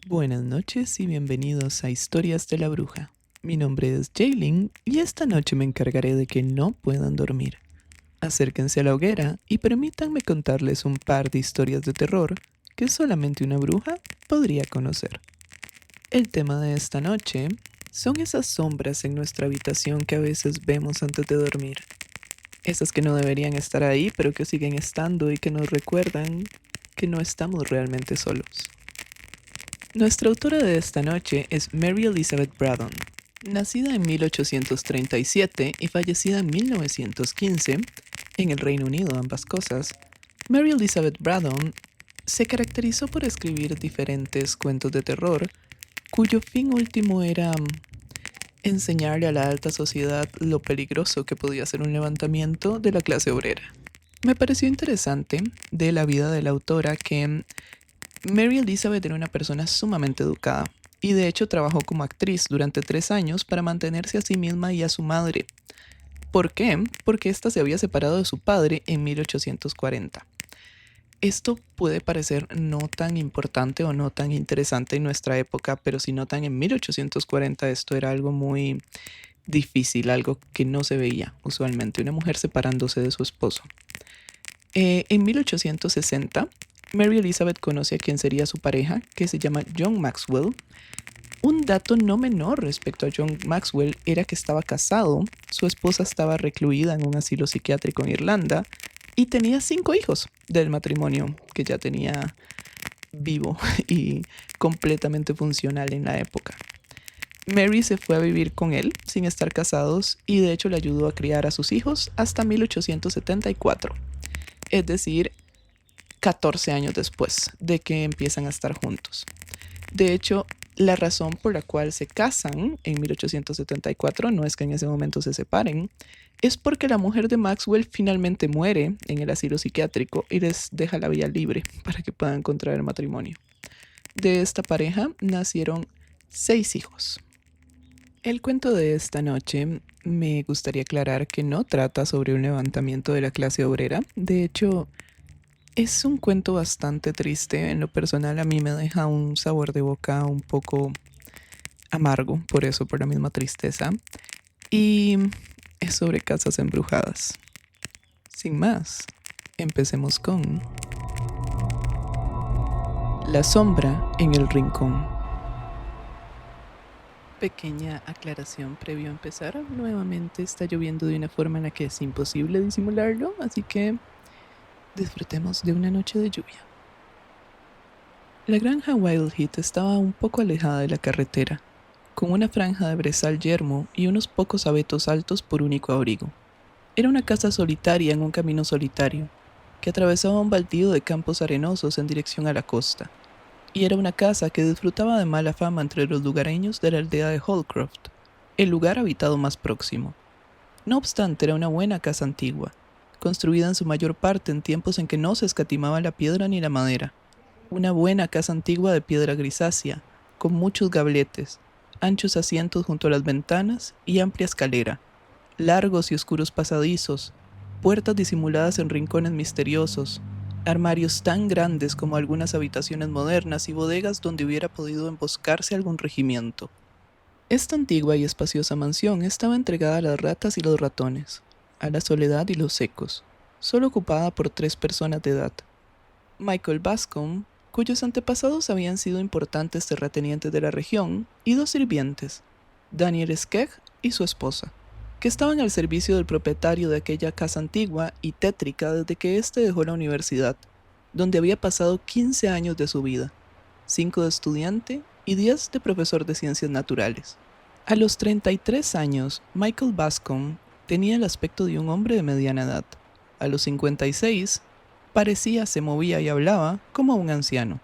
Buenas noches y bienvenidos a Historias de la Bruja. Mi nombre es Jaylin y esta noche me encargaré de que no puedan dormir. Acérquense a la hoguera y permítanme contarles un par de historias de terror que solamente una bruja podría conocer. El tema de esta noche son esas sombras en nuestra habitación que a veces vemos antes de dormir. Esas que no deberían estar ahí pero que siguen estando y que nos recuerdan que no estamos realmente solos. Nuestra autora de esta noche es Mary Elizabeth Braddon. Nacida en 1837 y fallecida en 1915, en el Reino Unido ambas cosas, Mary Elizabeth Braddon se caracterizó por escribir diferentes cuentos de terror, cuyo fin último era enseñarle a la alta sociedad lo peligroso que podía ser un levantamiento de la clase obrera. Me pareció interesante de la vida de la autora que Mary Elizabeth era una persona sumamente educada y de hecho trabajó como actriz durante 3 años para mantenerse a sí misma y a su madre. ¿Por qué? Porque ésta se había separado de su padre en 1840. Esto puede parecer no tan importante o no tan interesante en nuestra época, pero si notan en 1840 esto era algo muy difícil, algo que no se veía usualmente, una mujer separándose de su esposo. En 1860, Mary Elizabeth conoce a quien sería su pareja, que se llama John Maxwell. Un dato no menor respecto a John Maxwell era que estaba casado, su esposa estaba recluida en un asilo psiquiátrico en Irlanda y tenía 5 hijos del matrimonio que ya tenía vivo y completamente funcional en la época. Mary se fue a vivir con él sin estar casados y de hecho le ayudó a criar a sus hijos hasta 1874, es decir, 14 años después de que empiezan a estar juntos. De hecho, la razón por la cual se casan en 1874 no es que en ese momento se separen, es porque la mujer de Maxwell finalmente muere en el asilo psiquiátrico y les deja la vía libre para que puedan contraer matrimonio. De esta pareja nacieron 6 hijos. El cuento de esta noche me gustaría aclarar que no trata sobre un levantamiento de la clase obrera. De hecho, es un cuento bastante triste. En lo personal a mí me deja un sabor de boca un poco amargo, por la misma tristeza. Y es sobre casas embrujadas. Sin más, empecemos con La sombra en el rincón. Pequeña aclaración previo a empezar. Nuevamente está lloviendo de una forma en la que es imposible disimularlo, así que disfrutemos de una noche de lluvia. La granja Wild Heath estaba un poco alejada de la carretera, con una franja de brezal yermo y unos pocos abetos altos por único abrigo. Era una casa solitaria en un camino solitario, que atravesaba un baldío de campos arenosos en dirección a la costa, y era una casa que disfrutaba de mala fama entre los lugareños de la aldea de Holcroft, el lugar habitado más próximo. No obstante, era una buena casa antigua, construida en su mayor parte en tiempos en que no se escatimaba la piedra ni la madera. Una buena casa antigua de piedra grisácea, con muchos gabletes, anchos asientos junto a las ventanas y amplia escalera, largos y oscuros pasadizos, puertas disimuladas en rincones misteriosos, armarios tan grandes como algunas habitaciones modernas y bodegas donde hubiera podido emboscarse algún regimiento. Esta antigua y espaciosa mansión estaba entregada a las ratas y los ratones, a la soledad y los secos, solo ocupada por 3 personas de edad. Michael Bascom, cuyos antepasados habían sido importantes terratenientes de la región, y 2 sirvientes, Daniel Skegg y su esposa, que estaban al servicio del propietario de aquella casa antigua y tétrica desde que éste dejó la universidad, donde había pasado 15 años de su vida, 5 de estudiante y 10 de profesor de ciencias naturales. A los 33 años, Michael Bascom tenía el aspecto de un hombre de mediana edad. A los 56, parecía, se movía y hablaba como un anciano.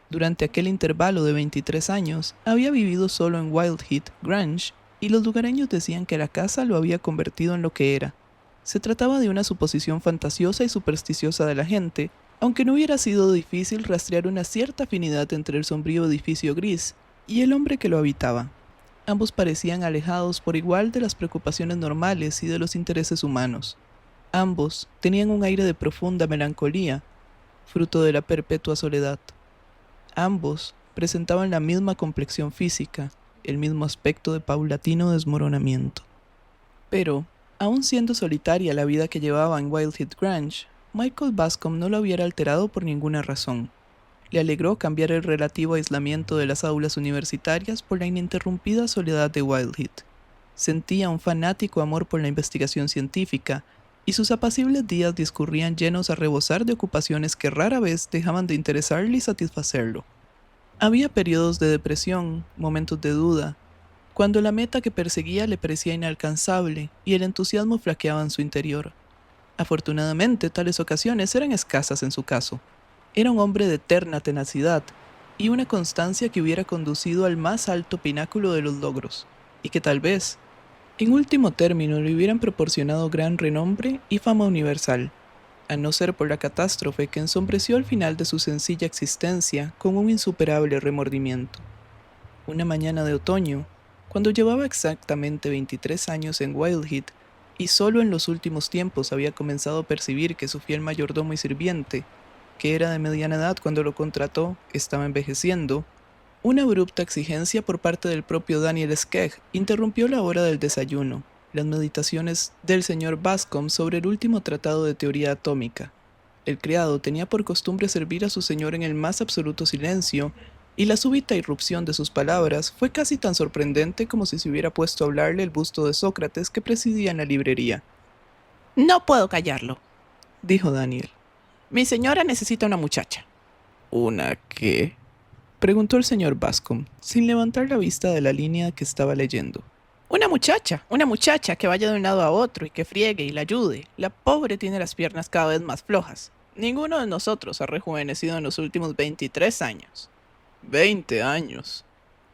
Durante aquel intervalo de 23 años, había vivido solo en Wild Heath Grange y los lugareños decían que la casa lo había convertido en lo que era. Se trataba de una suposición fantasiosa y supersticiosa de la gente, aunque no hubiera sido difícil rastrear una cierta afinidad entre el sombrío edificio gris y el hombre que lo habitaba. Ambos parecían alejados por igual de las preocupaciones normales y de los intereses humanos. Ambos tenían un aire de profunda melancolía, fruto de la perpetua soledad. Ambos presentaban la misma complexión física, el mismo aspecto de paulatino desmoronamiento. Pero, aun siendo solitaria la vida que llevaba en Wildhead Grange, Michael Bascom no lo hubiera alterado por ninguna razón. Le alegró cambiar el relativo aislamiento de las aulas universitarias por la ininterrumpida soledad de Wildhead. Sentía un fanático amor por la investigación científica, y sus apacibles días discurrían llenos a rebosar de ocupaciones que rara vez dejaban de interesarle y satisfacerlo. Había periodos de depresión, momentos de duda, cuando la meta que perseguía le parecía inalcanzable y el entusiasmo flaqueaba en su interior. Afortunadamente, tales ocasiones eran escasas en su caso. Era un hombre de eterna tenacidad y una constancia que hubiera conducido al más alto pináculo de los logros, y que tal vez, en último término, le hubieran proporcionado gran renombre y fama universal, a no ser por la catástrofe que ensombreció el final de su sencilla existencia con un insuperable remordimiento. Una mañana de otoño, cuando llevaba exactamente 23 años en Wildhead y solo en los últimos tiempos había comenzado a percibir que su fiel mayordomo y sirviente, que era de mediana edad cuando lo contrató, estaba envejeciendo, una abrupta exigencia por parte del propio Daniel Skegg interrumpió la hora del desayuno, las meditaciones del señor Bascom sobre el último tratado de teoría atómica. El criado tenía por costumbre servir a su señor en el más absoluto silencio, y la súbita irrupción de sus palabras fue casi tan sorprendente como si se hubiera puesto a hablarle el busto de Sócrates que presidía en la librería. No puedo callarlo, dijo Daniel. Mi señora necesita una muchacha. ¿Una qué? Preguntó el señor Bascom, sin levantar la vista de la línea que estaba leyendo. Una muchacha que vaya de un lado a otro y que friegue y la ayude. La pobre tiene las piernas cada vez más flojas. Ninguno de nosotros ha rejuvenecido en los últimos 23 años. 20 años,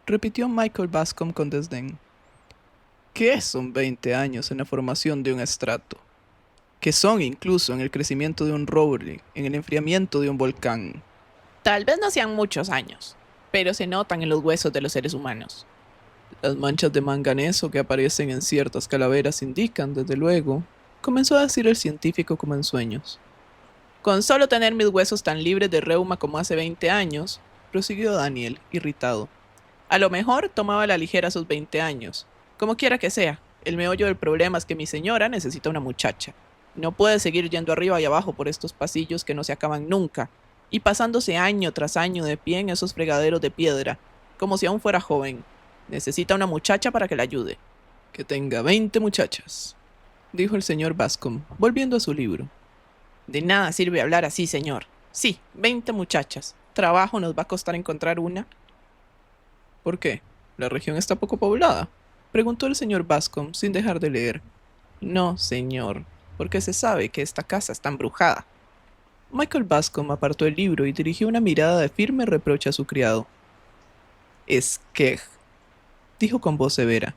repitió Michael Bascom con desdén. ¿Qué son 20 años en la formación de un estrato? ¿Qué son incluso en el crecimiento de un roble, en el enfriamiento de un volcán? Tal vez no sean muchos años, pero se notan en los huesos de los seres humanos. Las manchas de manganeso que aparecen en ciertas calaveras indican, desde luego, comenzó a decir el científico como en sueños. Con solo tener mis huesos tan libres de reuma como hace 20 años, prosiguió Daniel, irritado. A lo mejor tomaba a la ligera sus 20 años. Como quiera que sea, el meollo del problema es que mi señora necesita una muchacha. No puede seguir yendo arriba y abajo por estos pasillos que no se acaban nunca, y pasándose año tras año de pie en esos fregaderos de piedra, como si aún fuera joven. Necesita una muchacha para que la ayude. Que tenga 20 muchachas, dijo el señor Bascom, volviendo a su libro. De nada sirve hablar así, señor. Sí, 20 muchachas. ¿Trabajo nos va a costar encontrar una? ¿Por qué? ¿La región está poco poblada?, preguntó el señor Bascom sin dejar de leer. No, señor, porque se sabe que esta casa está embrujada. Michael Bascom apartó el libro y dirigió una mirada de firme reproche a su criado. Skegg, dijo con voz severa.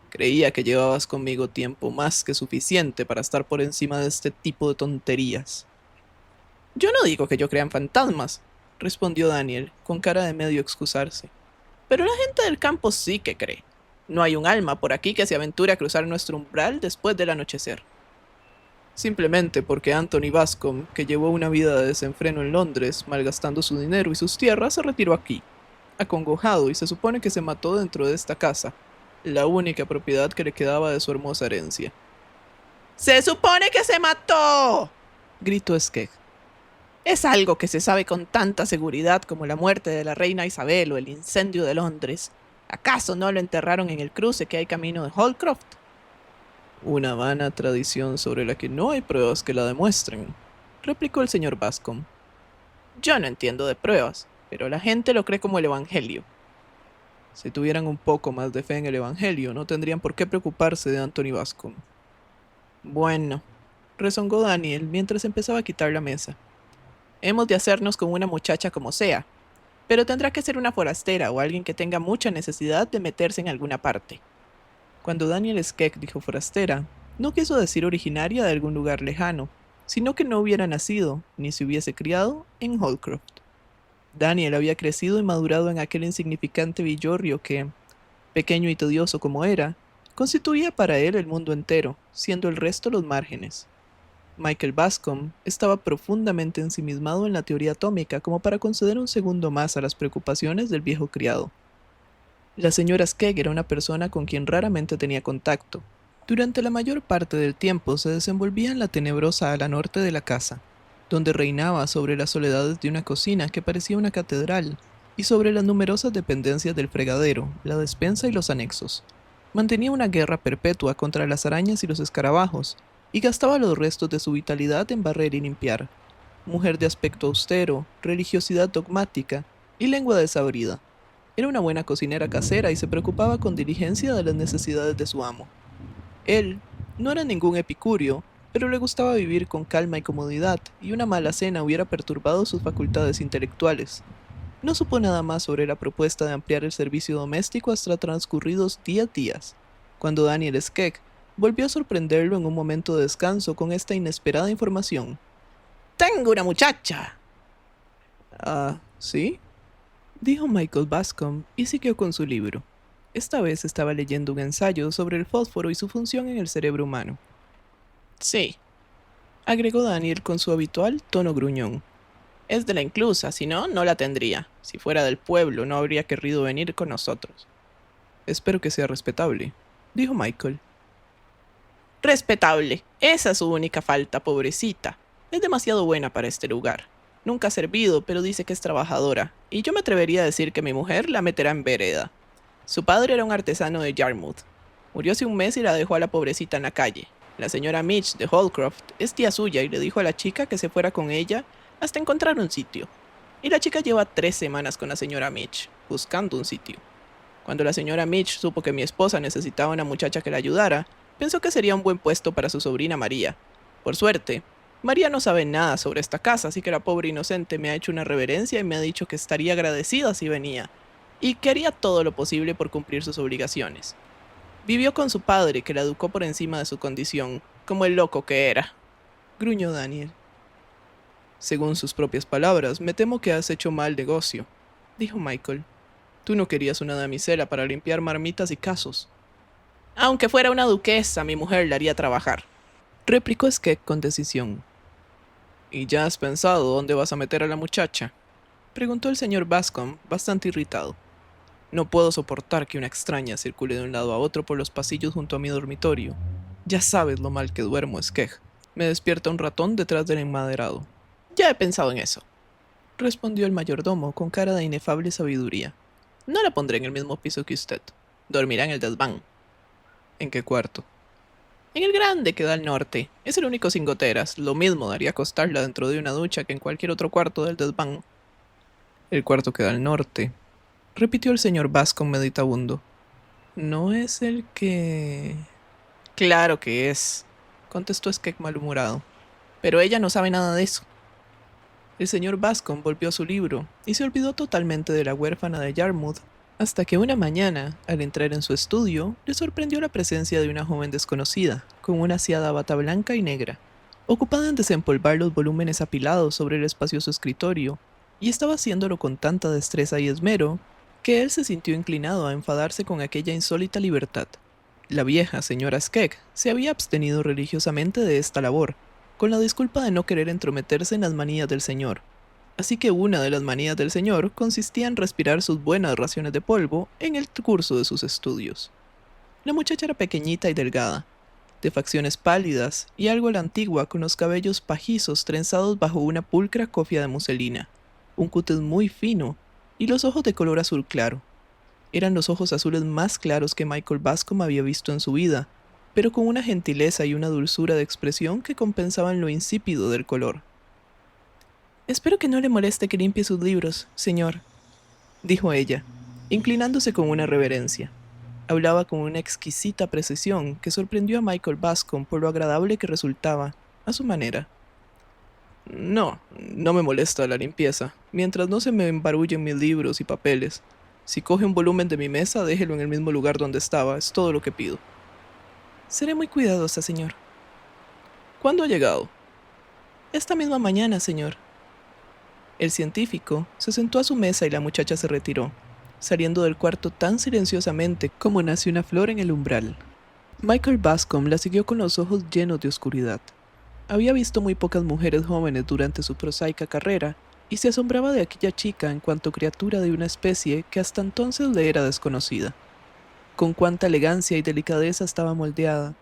Creía que llevabas conmigo tiempo más que suficiente para estar por encima de este tipo de tonterías. Yo no digo que yo crea en fantasmas, respondió Daniel, con cara de medio excusarse. Pero la gente del campo sí que cree. No hay un alma por aquí que se aventure a cruzar nuestro umbral después del anochecer. Simplemente porque Anthony Bascom, que llevó una vida de desenfreno en Londres, malgastando su dinero y sus tierras, se retiró aquí, acongojado, y se supone que se mató dentro de esta casa, la única propiedad que le quedaba de su hermosa herencia. ¡Se supone que se mató!, gritó Skegg. Es algo que se sabe con tanta seguridad como la muerte de la reina Isabel o el incendio de Londres. ¿Acaso no lo enterraron en el cruce que hay camino de Holcroft? Una vana tradición sobre la que no hay pruebas que la demuestren, replicó el señor Bascom. Yo no entiendo de pruebas, pero la gente lo cree como el Evangelio. Si tuvieran un poco más de fe en el Evangelio, no tendrían por qué preocuparse de Anthony Bascom. Bueno, rezongó Daniel mientras empezaba a quitar la mesa. Hemos de hacernos con una muchacha como sea, pero tendrá que ser una forastera o alguien que tenga mucha necesidad de meterse en alguna parte. Cuando Daniel Skegg dijo forastera, no quiso decir originaria de algún lugar lejano, sino que no hubiera nacido, ni se hubiese criado, en Holcroft. Daniel había crecido y madurado en aquel insignificante villorrio que, pequeño y tedioso como era, constituía para él el mundo entero, siendo el resto los márgenes. Michael Bascom estaba profundamente ensimismado en la teoría atómica como para conceder un segundo más a las preocupaciones del viejo criado. La señora Skegg era una persona con quien raramente tenía contacto. Durante la mayor parte del tiempo se desenvolvía en la tenebrosa ala norte de la casa, donde reinaba sobre las soledades de una cocina que parecía una catedral, y sobre las numerosas dependencias del fregadero, la despensa y los anexos. Mantenía una guerra perpetua contra las arañas y los escarabajos, y gastaba los restos de su vitalidad en barrer y limpiar. Mujer de aspecto austero, religiosidad dogmática y lengua desabrida. Era una buena cocinera casera y se preocupaba con diligencia de las necesidades de su amo. Él no era ningún epicurio, pero le gustaba vivir con calma y comodidad, y una mala cena hubiera perturbado sus facultades intelectuales. No supo nada más sobre la propuesta de ampliar el servicio doméstico hasta transcurridos 10 días, cuando Daniel Skegg volvió a sorprenderlo en un momento de descanso con esta inesperada información. ¡Tengo una muchacha! Ah, ¿sí? Dijo Michael Bascom y siguió con su libro. Esta vez estaba leyendo un ensayo sobre el fósforo y su función en el cerebro humano. Sí, Agregó Daniel con su habitual tono gruñón. es de la inclusa, si no, no la tendría. Si fuera del pueblo, no habría querido venir con nosotros. Espero que sea respetable, dijo Michael. Respetable, esa es su única falta, pobrecita. Es demasiado buena para este lugar. Nunca ha servido, pero dice que es trabajadora, y yo me atrevería a decir que mi mujer la meterá en vereda. Su padre era un artesano de Yarmouth. Murió hace un mes y la dejó a la pobrecita en la calle. La señora Mitch de Holcroft es tía suya y le dijo a la chica que se fuera con ella hasta encontrar un sitio. Y la chica lleva 3 semanas con la señora Mitch, buscando un sitio. Cuando la señora Mitch supo que mi esposa necesitaba una muchacha que la ayudara, pensó que sería un buen puesto para su sobrina María. Por suerte, María no sabe nada sobre esta casa, así que la pobre inocente me ha hecho una reverencia y me ha dicho que estaría agradecida si venía, y que haría todo lo posible por cumplir sus obligaciones. Vivió con su padre, que la educó por encima de su condición, como el loco que era, gruñó Daniel. Según sus propias palabras, me temo que has hecho mal negocio, dijo Michael. Tú no querías una damisela para limpiar marmitas y casos. Aunque fuera una duquesa, mi mujer la haría trabajar, replicó Skegg con decisión. ¿Y ya has pensado dónde vas a meter a la muchacha?, preguntó el señor Bascom, bastante irritado. No puedo soportar que una extraña circule de un lado a otro por los pasillos junto a mi dormitorio. Ya sabes lo mal que duermo, Skegg. Me despierta un ratón detrás del enmaderado. Ya he pensado en eso, respondió el mayordomo con cara de inefable sabiduría. No la pondré en el mismo piso que usted. Dormirá en el desván. ¿En qué cuarto? En el grande que da al norte. Es el único sin goteras. Lo mismo daría acostarla dentro de una ducha que en cualquier otro cuarto del desván. El cuarto que da al norte, repitió el señor Bascom meditabundo. ¿No es el que...? Claro que es, contestó Skegg malhumorado. pero ella no sabe nada de eso. El señor Bascom volvió a su libro y se olvidó totalmente de la huérfana de Yarmouth, hasta que una mañana, al entrar en su estudio, le sorprendió la presencia de una joven desconocida, con una aseada bata blanca y negra, ocupada en desempolvar los volúmenes apilados sobre el espacioso escritorio, y estaba haciéndolo con tanta destreza y esmero, que él se sintió inclinado a enfadarse con aquella insólita libertad. La vieja señora Skegg se había abstenido religiosamente de esta labor, con la disculpa de no querer entrometerse en las manías del señor. Así que una de las manías del señor consistía en respirar sus buenas raciones de polvo en el curso de sus estudios. La muchacha era pequeñita y delgada, de facciones pálidas y algo a la antigua, con los cabellos pajizos trenzados bajo una pulcra cofia de muselina, un cúter muy fino y los ojos de color azul claro. Eran los ojos azules más claros que Michael Bascom había visto en su vida, pero con una gentileza y una dulzura de expresión que compensaban lo insípido del color. «Espero que no le moleste que limpie sus libros, señor», dijo ella, inclinándose con una reverencia. Hablaba con una exquisita precisión que sorprendió a Michael Bascom por lo agradable que resultaba, a su manera. No me molesta la limpieza, mientras no se me embarullen mis libros y papeles. Si coge un volumen de mi mesa, déjelo en el mismo lugar donde estaba, es todo lo que pido. Seré muy cuidadosa, señor. ¿Cuándo ha llegado? Esta misma mañana, señor. El científico se sentó a su mesa y la muchacha se retiró, saliendo del cuarto tan silenciosamente como nace una flor en el umbral. Michael Bascom la siguió con los ojos llenos de oscuridad. Había visto muy pocas mujeres jóvenes durante su prosaica carrera, y se asombraba de aquella chica en cuanto criatura de una especie que hasta entonces le era desconocida. Con cuánta elegancia y delicadeza estaba moldeada,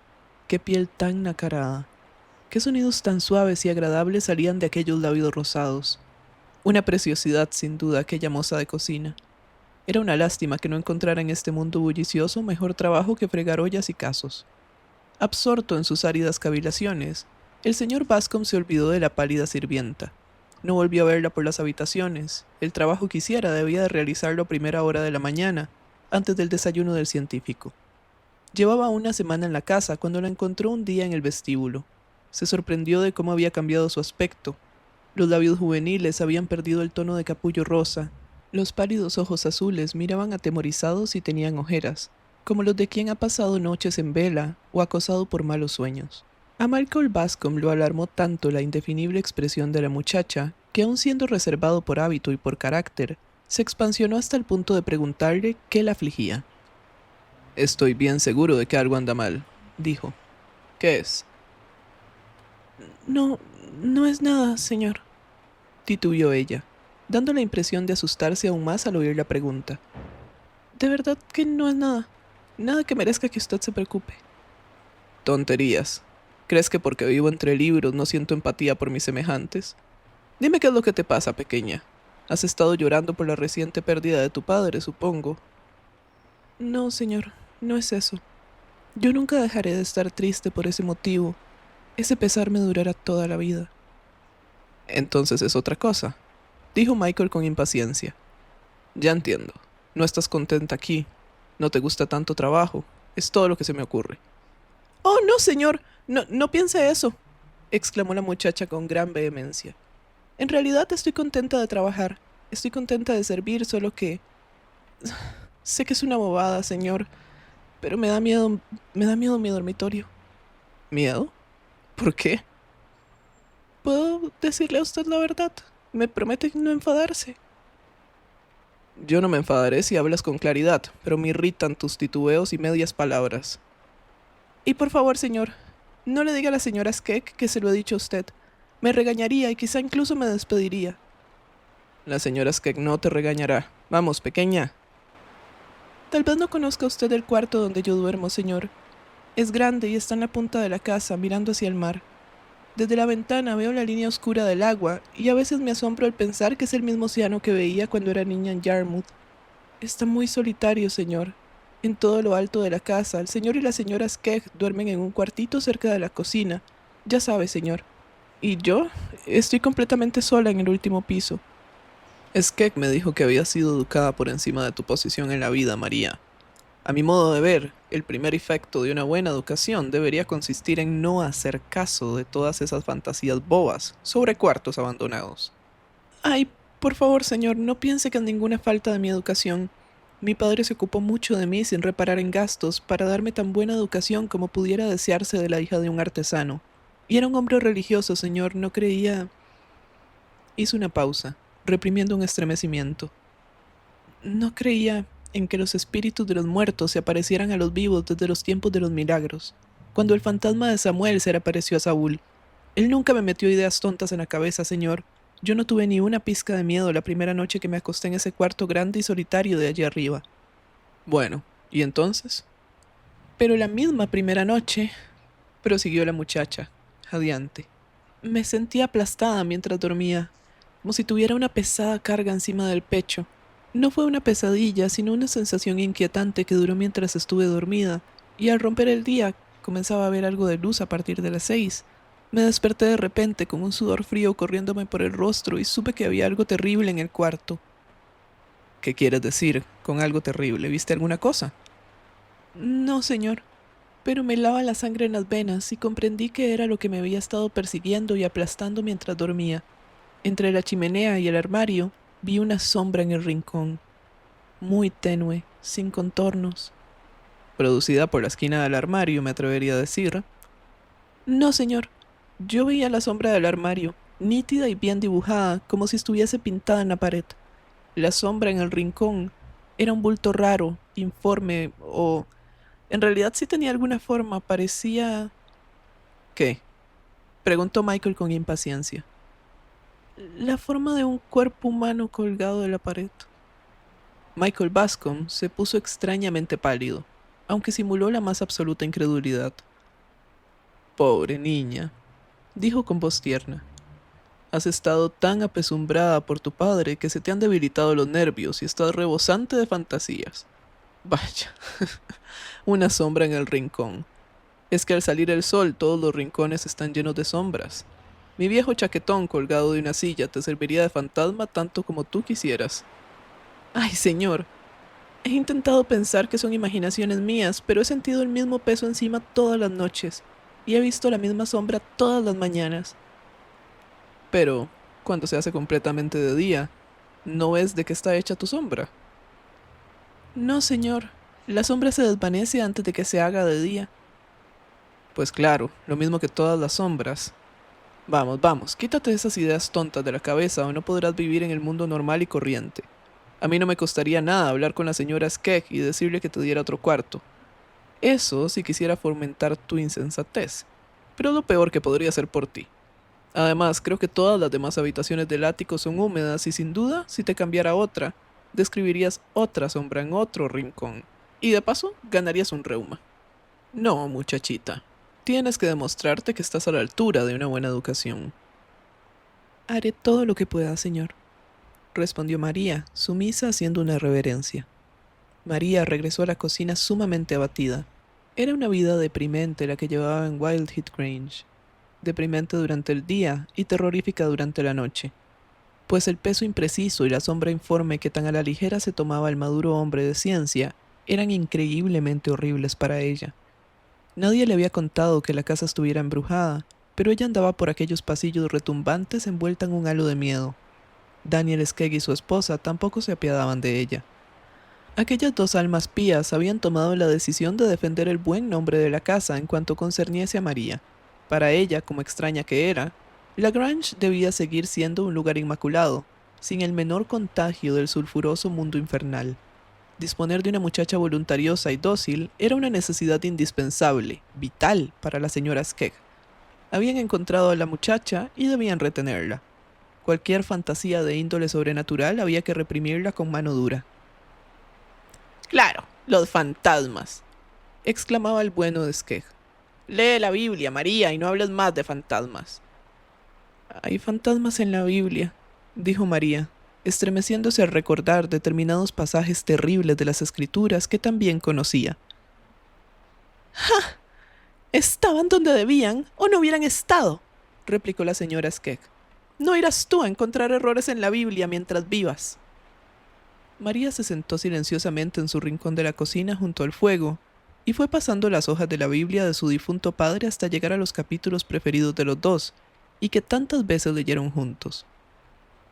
qué piel tan nacarada, qué sonidos tan suaves y agradables salían de aquellos labios rosados. Una preciosidad sin duda aquella moza de cocina. Era una lástima que no encontrara en este mundo bullicioso mejor trabajo que fregar ollas y casos. Absorto en sus áridas cavilaciones, el señor Bascom se olvidó de la pálida sirvienta. No volvió a verla por las habitaciones. El trabajo que hiciera debía de realizarlo a primera hora de la mañana, antes del desayuno del científico. Llevaba una semana en la casa cuando la encontró un día en el vestíbulo. Se sorprendió de cómo había cambiado su aspecto. Los labios juveniles habían perdido el tono de capullo rosa. Los pálidos ojos azules miraban atemorizados y tenían ojeras, como los de quien ha pasado noches en vela o acosado por malos sueños. A Michael Bascom lo alarmó tanto la indefinible expresión de la muchacha que, aun siendo reservado por hábito y por carácter, se expansionó hasta el punto de preguntarle qué la afligía. «Estoy bien seguro de que algo anda mal», dijo. «¿Qué es?» «No, no es nada, señor», titubeó ella, dando la impresión de asustarse aún más al oír la pregunta. «De verdad que no es nada. Nada que merezca que usted se preocupe». «Tonterías. ¿Crees que porque vivo entre libros no siento empatía por mis semejantes? Dime qué es lo que te pasa, pequeña. Has estado llorando por la reciente pérdida de tu padre, supongo». «No, señor, no es eso. Yo nunca dejaré de estar triste por ese motivo. Ese pesar me durará toda la vida». «Entonces es otra cosa», dijo Michael con impaciencia. «Ya entiendo. No estás contenta aquí. No te gusta tanto trabajo. Es todo lo que se me ocurre». «Oh, no, señor. No piense eso», exclamó la muchacha con gran vehemencia. «En realidad estoy contenta de trabajar. Estoy contenta de servir, solo que... Sé que es una bobada, señor, pero me da miedo mi dormitorio». «¿Miedo? ¿Por qué?» «¿Puedo decirle a usted la verdad? ¿Me promete no enfadarse?» «Yo no me enfadaré si hablas con claridad, pero me irritan tus titubeos y medias palabras». «Y por favor, señor, no le diga a la señora Skegg que se lo he dicho a usted. Me regañaría y quizá incluso me despediría». «La señora Skegg no te regañará. Vamos, pequeña». «Tal vez no conozca usted el cuarto donde yo duermo, señor. Es grande y está en la punta de la casa, mirando hacia el mar. Desde la ventana veo la línea oscura del agua y a veces me asombro al pensar que es el mismo océano que veía cuando era niña en Yarmouth. Está muy solitario, señor. En todo lo alto de la casa, el señor y la señora Skegg duermen en un cuartito cerca de la cocina. Ya sabe, señor. Y yo estoy completamente sola en el último piso». «Skegg me dijo que había sido educada por encima de tu posición en la vida, María. A mi modo de ver, el primer efecto de una buena educación debería consistir en no hacer caso de todas esas fantasías bobas sobre cuartos abandonados». «Ay, por favor, señor, no piense que es ninguna falta de mi educación. Mi padre se ocupó mucho de mí sin reparar en gastos para darme tan buena educación como pudiera desearse de la hija de un artesano. Y era un hombre religioso, señor, no creía...». Hizo una pausa, reprimiendo un estremecimiento. «No creía en que los espíritus de los muertos se aparecieran a los vivos desde los tiempos de los milagros, cuando el fantasma de Samuel se le apareció a Saúl. Él nunca me metió ideas tontas en la cabeza, señor. Yo no tuve ni una pizca de miedo la primera noche que me acosté en ese cuarto grande y solitario de allí arriba». «Bueno, ¿y entonces?» «Pero la misma primera noche», prosiguió la muchacha, jadeante, «me sentí aplastada mientras dormía, como si tuviera una pesada carga encima del pecho. No fue una pesadilla, sino una sensación inquietante que duró mientras estuve dormida, y al romper el día comenzaba a ver algo de luz a partir de las 6. Me desperté de repente con un sudor frío corriéndome por el rostro y supe que había algo terrible en el cuarto». «¿Qué quieres decir con algo terrible? ¿Viste alguna cosa?» «No, señor, pero me helaba la sangre en las venas y comprendí que era lo que me había estado persiguiendo y aplastando mientras dormía. Entre la chimenea y el armario vi una sombra en el rincón, muy tenue, sin contornos». «Producida por la esquina del armario, me atrevería a decir». «No, señor. Yo veía la sombra del armario, nítida y bien dibujada, como si estuviese pintada en la pared. La sombra en el rincón era un bulto raro, informe, o... en realidad sí tenía alguna forma, parecía...» «¿Qué? Preguntó Michael con impaciencia. La forma de un cuerpo humano colgado de la pared. Michael Bascom se puso extrañamente pálido, aunque simuló la más absoluta incredulidad. Pobre niña, dijo con voz tierna. Has estado tan apesumbrada por tu padre que se te han debilitado los nervios y estás rebosante de fantasías. Vaya, una sombra en el rincón. Es que al salir el sol todos los rincones están llenos de sombras. Mi viejo chaquetón colgado de una silla te serviría de fantasma tanto como tú quisieras. Ay, señor, he intentado pensar que son imaginaciones mías, pero he sentido el mismo peso encima todas las noches y he visto la misma sombra todas las mañanas. Pero, cuando se hace completamente de día, ¿no ves de qué está hecha tu sombra? No, señor, la sombra se desvanece antes de que se haga de día. Pues claro, lo mismo que todas las sombras. Vamos, vamos, quítate esas ideas tontas de la cabeza o no podrás vivir en el mundo normal y corriente. A mí no me costaría nada hablar con la señora Skegg y decirle que te diera otro cuarto. Eso si quisiera fomentar tu insensatez, pero es lo peor que podría hacer por ti. Además, creo que todas las demás habitaciones del ático son húmedas y sin duda, si te cambiara otra, describirías otra sombra en otro rincón. Y de paso, ganarías un reuma. No, muchachita. Tienes que demostrarte que estás a la altura de una buena educación. Haré todo lo que pueda, señor, respondió María, sumisa haciendo una reverencia. María regresó a la cocina sumamente abatida. Era una vida deprimente la que llevaba en Wildheath Grange. Deprimente durante el día y terrorífica durante la noche, pues el peso impreciso y la sombra informe que tan a la ligera se tomaba el maduro hombre de ciencia eran increíblemente horribles para ella. Nadie le había contado que la casa estuviera embrujada, pero ella andaba por aquellos pasillos retumbantes envuelta en un halo de miedo. Daniel Skegg y su esposa tampoco se apiadaban de ella. Aquellas dos almas pías habían tomado la decisión de defender el buen nombre de la casa en cuanto concerniese a María. Para ella, como extraña que era, la Grange debía seguir siendo un lugar inmaculado, sin el menor contagio del sulfuroso mundo infernal. Disponer de una muchacha voluntariosa y dócil era una necesidad indispensable, vital, para la señora Skegg. Habían encontrado a la muchacha y debían retenerla. Cualquier fantasía de índole sobrenatural había que reprimirla con mano dura. Claro, los fantasmas, exclamaba el bueno de Skegg. Lee la Biblia, María, y no hables más de fantasmas. Hay fantasmas en la Biblia, dijo María, estremeciéndose al recordar determinados pasajes terribles de las Escrituras que también conocía. ¡Ja! Estaban donde debían o no hubieran estado, replicó la señora Skegg. No irás tú a encontrar errores en la Biblia mientras vivas. María se sentó silenciosamente en su rincón de la cocina junto al fuego y fue pasando las hojas de la Biblia de su difunto padre hasta llegar a los capítulos preferidos de los dos, y que tantas veces leyeron juntos.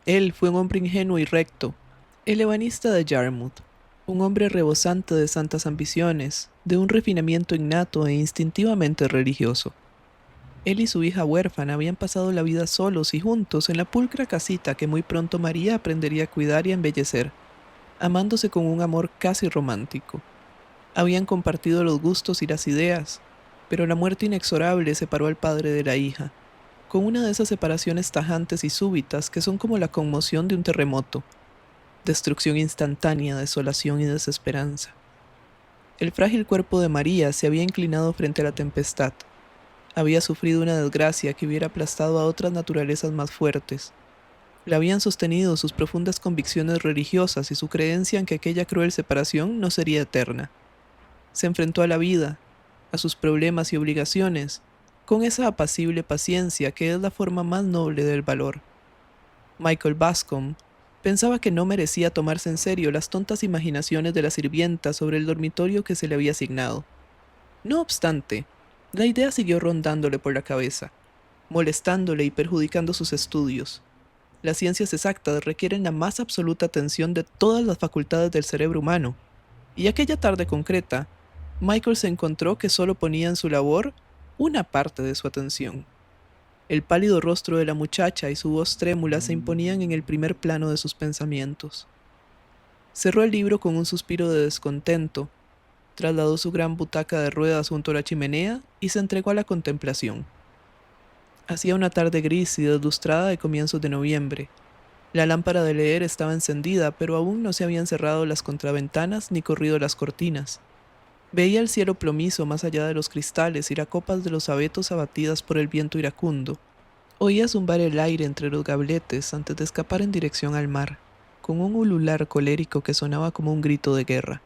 Él fue un hombre ingenuo y recto, el ebanista de Yarmouth, un hombre rebosante de santas ambiciones, de un refinamiento innato e instintivamente religioso. Él y su hija huérfana habían pasado la vida solos y juntos en la pulcra casita que muy pronto María aprendería a cuidar y a embellecer, amándose con un amor casi romántico. Habían compartido los gustos y las ideas, pero la muerte inexorable separó al padre de la hija, con una de esas separaciones tajantes y súbitas que son como la conmoción de un terremoto, destrucción instantánea, desolación y desesperanza. El frágil cuerpo de María se había inclinado frente a la tempestad. Había sufrido una desgracia que hubiera aplastado a otras naturalezas más fuertes. La habían sostenido sus profundas convicciones religiosas y su creencia en que aquella cruel separación no sería eterna. Se enfrentó a la vida, a sus problemas y obligaciones, con esa apacible paciencia que es la forma más noble del valor. Michael Bascom pensaba que no merecía tomarse en serio las tontas imaginaciones de la sirvienta sobre el dormitorio que se le había asignado. No obstante, la idea siguió rondándole por la cabeza, molestándole y perjudicando sus estudios. Las ciencias exactas requieren la más absoluta atención de todas las facultades del cerebro humano, y aquella tarde concreta, Michael se encontró que solo ponía en su labor una parte de su atención. El pálido rostro de la muchacha y su voz trémula se imponían en el primer plano de sus pensamientos. Cerró el libro con un suspiro de descontento, trasladó su gran butaca de ruedas junto a la chimenea y se entregó a la contemplación. Hacía una tarde gris y deslustrada de comienzos de noviembre. La lámpara de leer estaba encendida, pero aún no se habían cerrado las contraventanas ni corrido las cortinas. Veía el cielo plomizo más allá de los cristales y las copas de los abetos abatidas por el viento iracundo. Oía zumbar el aire entre los gabletes antes de escapar en dirección al mar, con un ulular colérico que sonaba como un grito de guerra.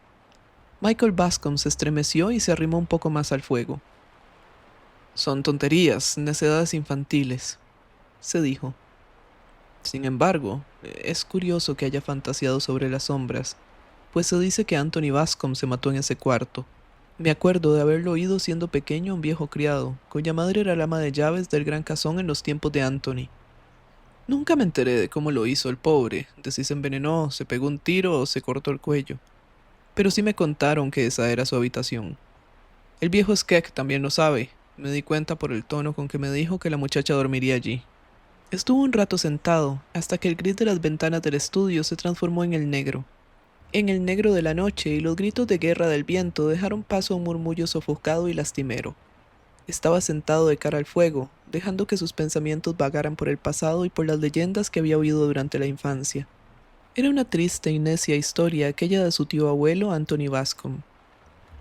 Michael Bascom se estremeció y se arrimó un poco más al fuego. «Son tonterías, necedades infantiles», se dijo. Sin embargo, es curioso que haya fantaseado sobre las sombras, pues se dice que Anthony Bascom se mató en ese cuarto. Me acuerdo de haberlo oído siendo pequeño a un viejo criado, cuya madre era la ama de llaves del gran casón en los tiempos de Anthony. Nunca me enteré de cómo lo hizo el pobre, de si se envenenó, se pegó un tiro o se cortó el cuello. Pero sí me contaron que esa era su habitación. El viejo Skek también lo sabe. Me di cuenta por el tono con que me dijo que la muchacha dormiría allí. Estuvo un rato sentado, hasta que el gris de las ventanas del estudio se transformó en el negro de la noche, y los gritos de guerra del viento dejaron paso a un murmullo sofocado y lastimero. Estaba sentado de cara al fuego, dejando que sus pensamientos vagaran por el pasado y por las leyendas que había oído durante la infancia. Era una triste y necia historia aquella de su tío abuelo Anthony Bascom.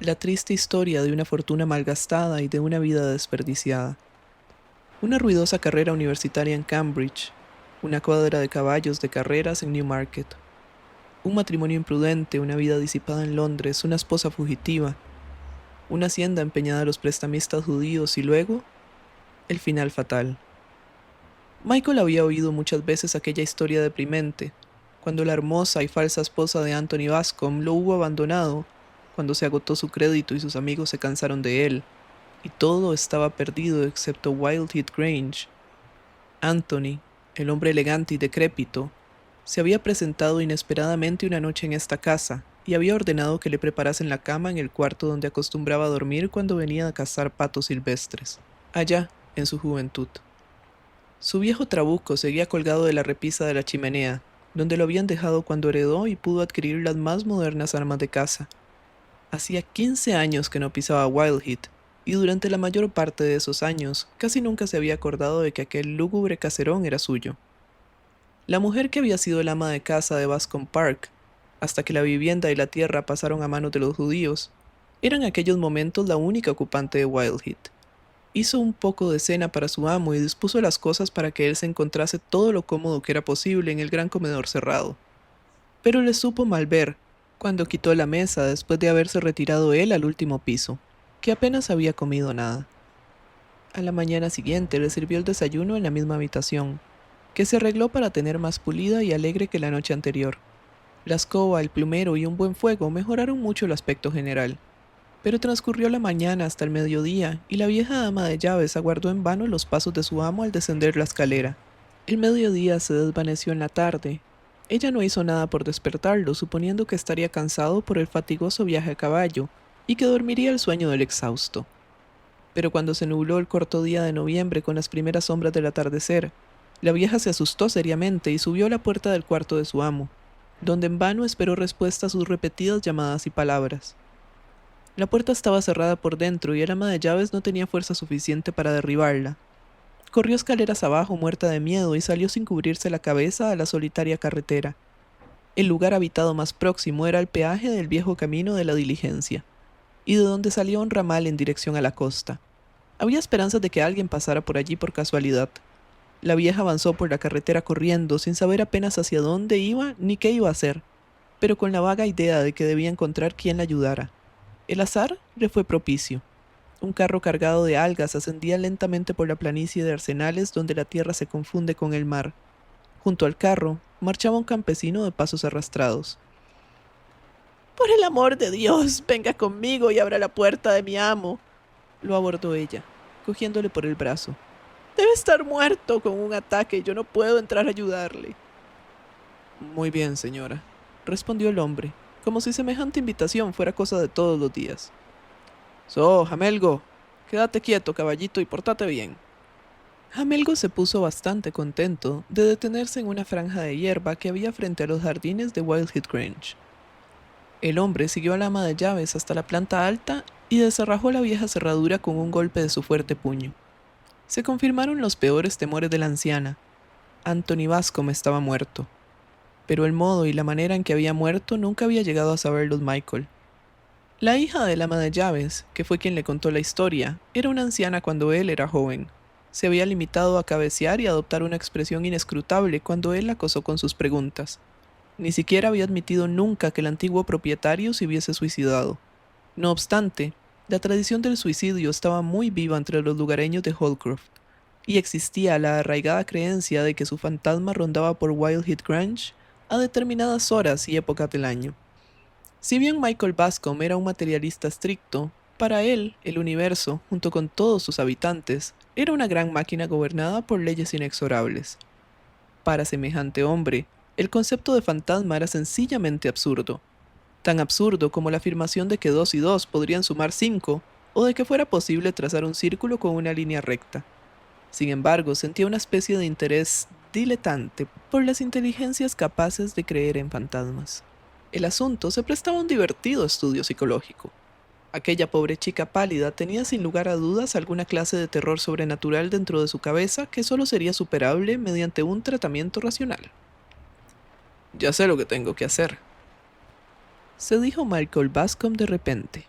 La triste historia de una fortuna malgastada y de una vida desperdiciada. Una ruidosa carrera universitaria en Cambridge, una cuadra de caballos de carreras en Newmarket, un matrimonio imprudente, una vida disipada en Londres, una esposa fugitiva, una hacienda empeñada a los prestamistas judíos y luego, el final fatal. Michael había oído muchas veces aquella historia deprimente, cuando la hermosa y falsa esposa de Anthony Bascom lo hubo abandonado, cuando se agotó su crédito y sus amigos se cansaron de él, y todo estaba perdido excepto Wildheath Grange. Anthony, el hombre elegante y decrépito, se había presentado inesperadamente una noche en esta casa y había ordenado que le preparasen la cama en el cuarto donde acostumbraba a dormir cuando venía a cazar patos silvestres, allá en su juventud. Su viejo trabuco seguía colgado de la repisa de la chimenea, donde lo habían dejado cuando heredó y pudo adquirir las más modernas armas de caza. Hacía 15 años que no pisaba Wildheath, y durante la mayor parte de esos años casi nunca se había acordado de que aquel lúgubre caserón era suyo. La mujer que había sido el ama de casa de Bascom Park, hasta que la vivienda y la tierra pasaron a manos de los judíos, era en aquellos momentos la única ocupante de Wildheath. Hizo un poco de cena para su amo y dispuso las cosas para que él se encontrase todo lo cómodo que era posible en el gran comedor cerrado. Pero le supo mal ver, cuando quitó la mesa después de haberse retirado él al último piso, que apenas había comido nada. A la mañana siguiente le sirvió el desayuno en la misma habitación, que se arregló para tener más pulida y alegre que la noche anterior. La escoba, el plumero y un buen fuego mejoraron mucho el aspecto general. Pero transcurrió la mañana hasta el mediodía y la vieja ama de llaves aguardó en vano los pasos de su amo al descender la escalera. El mediodía se desvaneció en la tarde. Ella no hizo nada por despertarlo, suponiendo que estaría cansado por el fatigoso viaje a caballo y que dormiría el sueño del exhausto. Pero cuando se nubló el corto día de noviembre con las primeras sombras del atardecer, la vieja se asustó seriamente y subió a la puerta del cuarto de su amo, donde en vano esperó respuesta a sus repetidas llamadas y palabras. La puerta estaba cerrada por dentro y el ama de llaves no tenía fuerza suficiente para derribarla. Corrió escaleras abajo muerta de miedo y salió sin cubrirse la cabeza a la solitaria carretera. El lugar habitado más próximo era el peaje del viejo camino de la diligencia, y de donde salía un ramal en dirección a la costa. Había esperanzas de que alguien pasara por allí por casualidad. La vieja avanzó por la carretera corriendo, sin saber apenas hacia dónde iba ni qué iba a hacer, pero con la vaga idea de que debía encontrar quien la ayudara. El azar le fue propicio. Un carro cargado de algas ascendía lentamente por la planicie de arsenales donde la tierra se confunde con el mar. Junto al carro marchaba un campesino de pasos arrastrados. «Por el amor de Dios, venga conmigo y abra la puerta de mi amo», lo abordó ella, cogiéndole por el brazo. «Debe estar muerto con un ataque y yo no puedo entrar a ayudarle». «Muy bien, señora», respondió el hombre, como si semejante invitación fuera cosa de todos los días. «Jamelgo, quédate quieto, caballito, y pórtate bien». Jamelgo se puso bastante contento de detenerse en una franja de hierba que había frente a los jardines de Wildheath Grange. El hombre siguió a la ama de llaves hasta la planta alta y descerrajó la vieja cerradura con un golpe de su fuerte puño. Se confirmaron los peores temores de la anciana. Anthony Bascom estaba muerto. Pero el modo y la manera en que había muerto nunca había llegado a saberlos Michael. La hija del ama de llaves, que fue quien le contó la historia, era una anciana cuando él era joven. Se había limitado a cabecear y adoptar una expresión inescrutable cuando él la acosó con sus preguntas. Ni siquiera había admitido nunca que el antiguo propietario se hubiese suicidado. No obstante, la tradición del suicidio estaba muy viva entre los lugareños de Holcroft, y existía la arraigada creencia de que su fantasma rondaba por Wildhead Grange a determinadas horas y épocas del año. Si bien Michael Bascom era un materialista estricto, para él, el universo, junto con todos sus habitantes, era una gran máquina gobernada por leyes inexorables. Para semejante hombre, el concepto de fantasma era sencillamente absurdo. Tan absurdo como la afirmación de que 2 y 2 podrían sumar 5, o de que fuera posible trazar un círculo con una línea recta. Sin embargo, sentía una especie de interés diletante por las inteligencias capaces de creer en fantasmas. El asunto se prestaba a un divertido estudio psicológico. Aquella pobre chica pálida tenía sin lugar a dudas alguna clase de terror sobrenatural dentro de su cabeza que solo sería superable mediante un tratamiento racional. Ya sé lo que tengo que hacer, se dijo Michael Bascom de repente.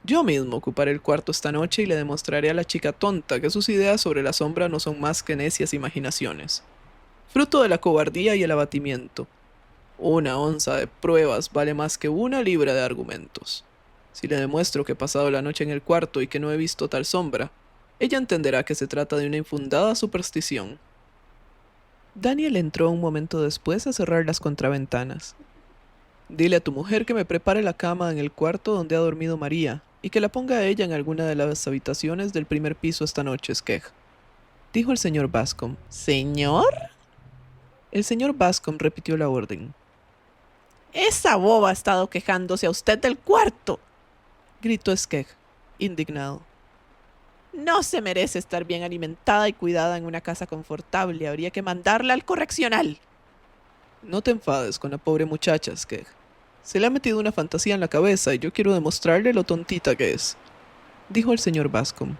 Yo mismo ocuparé el cuarto esta noche y le demostraré a la chica tonta que sus ideas sobre la sombra no son más que necias imaginaciones, fruto de la cobardía y el abatimiento. 1 onza de pruebas vale más que 1 libra de argumentos. Si le demuestro que he pasado la noche en el cuarto y que no he visto tal sombra, ella entenderá que se trata de una infundada superstición. Daniel entró un momento después a cerrar las contraventanas. Dile a tu mujer que me prepare la cama en el cuarto donde ha dormido María y que la ponga a ella en alguna de las habitaciones del primer piso esta noche, Skegg, dijo el señor Bascom. ¿Señor? El señor Bascom repitió la orden. Esa boba ha estado quejándose a usted del cuarto, gritó Skegg, indignado. No se merece estar bien alimentada y cuidada en una casa confortable. Habría que mandarla al correccional. No te enfades con la pobre muchacha, Skegg. Se le ha metido una fantasía en la cabeza y yo quiero demostrarle lo tontita que es, dijo el señor Bascom.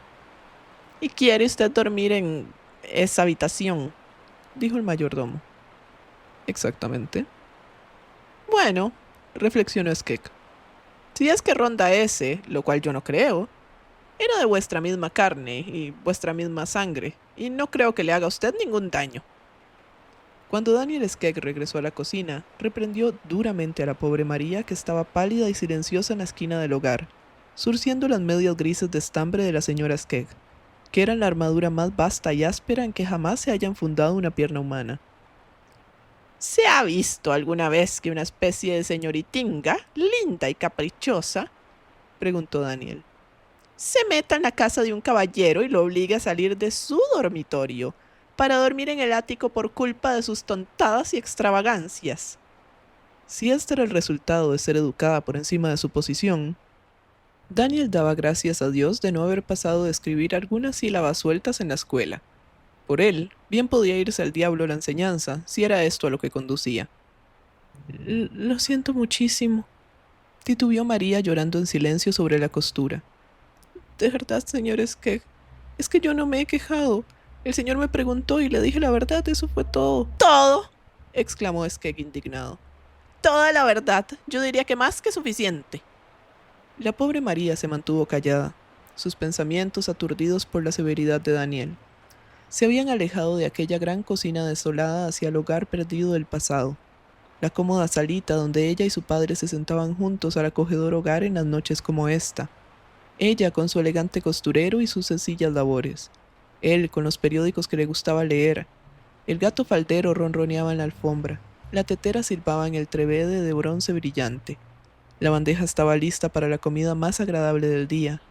¿Y quiere usted dormir en esa habitación?, dijo el mayordomo. Exactamente. Bueno, reflexionó Skegg. Si es que ronda ese, lo cual yo no creo, era de vuestra misma carne y vuestra misma sangre, y no creo que le haga a usted ningún daño. Cuando Daniel Skegg regresó a la cocina, reprendió duramente a la pobre María que estaba pálida y silenciosa en la esquina del hogar, zurciendo las medias grises de estambre de la señora Skegg, que eran la armadura más vasta y áspera en que jamás se haya fundado una pierna humana. ¿Se ha visto alguna vez que una especie de señoritinga, linda y caprichosa, preguntó Daniel, se meta en la casa de un caballero y lo obligue a salir de su dormitorio para dormir en el ático por culpa de sus tontadas y extravagancias? Si este era el resultado de ser educada por encima de su posición, Daniel daba gracias a Dios de no haber pasado de escribir algunas sílabas sueltas en la escuela. Por él, bien podía irse al diablo la enseñanza, si era esto a lo que conducía. Lo siento muchísimo, titubeó María llorando en silencio sobre la costura. De verdad, señor Skegg, es que yo no me he quejado. El señor me preguntó y le dije la verdad, eso fue todo. ¡Todo!, exclamó Skegg indignado. Toda la verdad, yo diría que más que suficiente. La pobre María se mantuvo callada, sus pensamientos aturdidos por la severidad de Daniel. Se habían alejado de aquella gran cocina desolada hacia el hogar perdido del pasado, la cómoda salita donde ella y su padre se sentaban juntos al acogedor hogar en las noches como esta. Ella con su elegante costurero y sus sencillas labores, él con los periódicos que le gustaba leer. El gato faldero ronroneaba en la alfombra, la tetera silbaba en el trevede de bronce brillante. La bandeja estaba lista para la comida más agradable del día.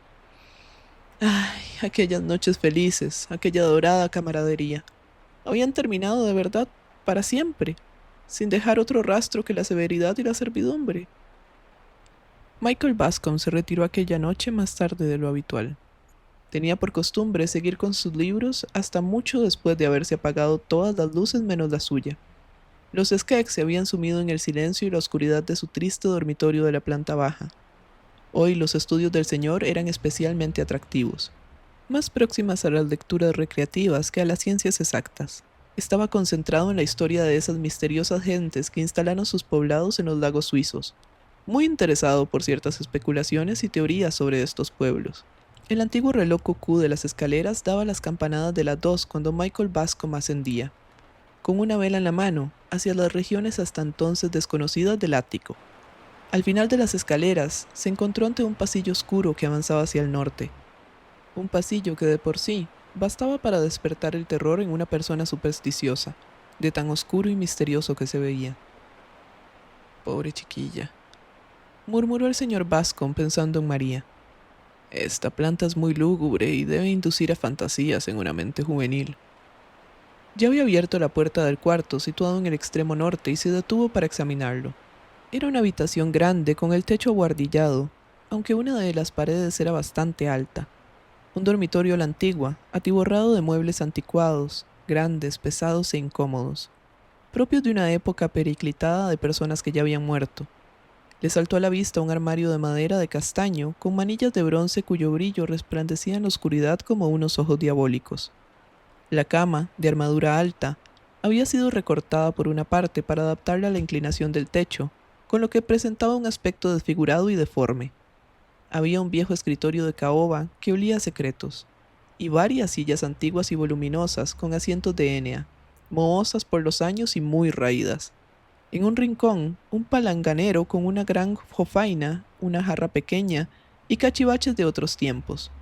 ¡Ay! Aquellas noches felices, aquella dorada camaradería. Habían terminado de verdad para siempre, sin dejar otro rastro que la severidad y la servidumbre. Michael Bascom se retiró aquella noche más tarde de lo habitual. Tenía por costumbre seguir con sus libros hasta mucho después de haberse apagado todas las luces menos la suya. Los Skegg se habían sumido en el silencio y la oscuridad de su triste dormitorio de la planta baja. Hoy los estudios del señor eran especialmente atractivos. más próximas a las lecturas recreativas que a las ciencias exactas. Estaba concentrado en la historia de esas misteriosas gentes que instalaron sus poblados en los lagos suizos, muy interesado por ciertas especulaciones y teorías sobre estos pueblos. El antiguo reloj cucú de las escaleras daba las campanadas de las 2 cuando Michael Bascom ascendía, con una vela en la mano, hacia las regiones hasta entonces desconocidas del ático. Al final de las escaleras, se encontró ante un pasillo oscuro que avanzaba hacia el norte. Un pasillo que de por sí bastaba para despertar el terror en una persona supersticiosa, de tan oscuro y misterioso que se veía. Pobre chiquilla, murmuró el señor Bascom pensando en María. Esta planta es muy lúgubre y debe inducir a fantasías en una mente juvenil. Ya había abierto la puerta del cuarto situado en el extremo norte y se detuvo para examinarlo. Era una habitación grande con el techo abuhardillado, aunque una de las paredes era bastante alta. Un dormitorio a la antigua, atiborrado de muebles anticuados, grandes, pesados e incómodos, propios de una época periclitada de personas que ya habían muerto. Le saltó a la vista un armario de madera de castaño con manillas de bronce cuyo brillo resplandecía en la oscuridad como unos ojos diabólicos. La cama, de armadura alta, había sido recortada por una parte para adaptarla a la inclinación del techo, con lo que presentaba un aspecto desfigurado y deforme. Había un viejo escritorio de caoba que olía a secretos, y varias sillas antiguas y voluminosas con asientos de hénea, mohosas por los años y muy raídas. En un rincón, un palanganero con una gran jofaina, una jarra pequeña y cachivaches de otros tiempos.